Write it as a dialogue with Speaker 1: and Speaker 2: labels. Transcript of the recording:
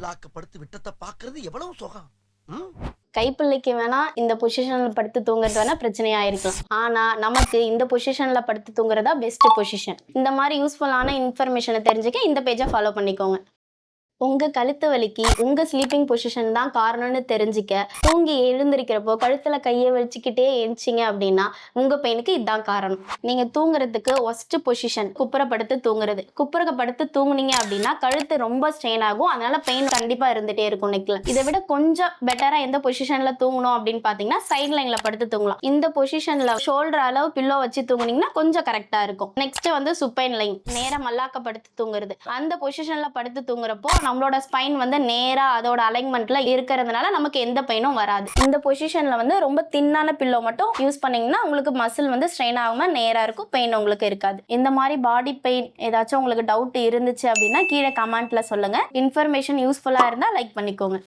Speaker 1: மல்லாக்கப்படுத்தி விட்டத்தை பாக்குறது எவ்வளவு சுகம்.
Speaker 2: கைப்பிள்ளைக்கு வேணா இந்த பொசிஷன்ல படுத்து தூங்குறது வேணா பிரச்சனையா இருக்கலாம். ஆனா நமக்கு இந்த பொசிஷன்ல படுத்து தூங்குறதா பெஸ்ட் பொசிஷன். இந்த மாதிரி யூஸ்ஃபுல்லான இன்ஃபர்மேஷனை தெரிஞ்சுக்க இந்த பேஜை ஃபாலோ பண்ணிக்கோங்க. உங்க கழுத்து வலிக்கு உங்க ஸ்லீப்பிங் பொசிஷன் தான் காரணம்னு தெரிஞ்சுக்க தூங்கி எழுந்திருக்கிறப்போ கழுத்துல கையை வச்சுக்கிட்டே எழுச்சிங்க அப்படின்னா உங்க பெயினுக்கு இதுதான் காரணம். நீங்க தூங்குறதுக்கு ஒஸ்ட் பொசிஷன் குப்புறப்படுத்து தூங்குறது. குப்புறப்படுத்து தூங்குனீங்க அப்படின்னா கழுத்து ரொம்ப ஸ்ட்ரெயின் ஆகும். அதனால பெயின் கண்டிப்பா இருந்துட்டே இருக்கும் நெக்ல. இதை விட கொஞ்சம் பெட்டரா எந்த பொசிஷன்ல தூங்கணும் அப்படின்னு பாத்தீங்கன்னா சைட் லைன்ல படுத்து தூங்கலாம். இந்த பொசிஷன்ல ஷோல்டர் அளவு பில்லோ வச்சு தூங்குனீங்கன்னா கொஞ்சம் கரெக்டா இருக்கும். நெக்ஸ்ட் வந்து சுப்பைன் லைன், நேரா மல்லாக்கப்படுத்து தூங்குறது. அந்த பொசிஷன்ல படுத்து தூங்குறப்போ நம்மளோட ஸ்பைன் வந்து நேரா அதோட அலைன்மெண்ட்ல இருக்கிறதுனால நமக்கு எந்த பெயினும் வராது. இந்த பொசிஷன்ல வந்து ரொம்ப தின்னான பில்லோ மட்டும் யூஸ் பண்ணீங்கன்னா உங்களுக்கு மசில் வந்து ஸ்ட்ரெயின் ஆகாம நேரா இருக்கும், பெயின் உங்களுக்கு இருக்காது. இந்த மாதிரி பாடி பெயின் ஏதாச்சும் உங்களுக்கு டவுட் இருந்துச்சு அப்படின்னா கீழே கமெண்ட்ல சொல்லுங்க. இன்ஃபர்மேஷன் யூஸ்ஃபுல்லா இருந்தா லைக் பண்ணிக்கோங்க.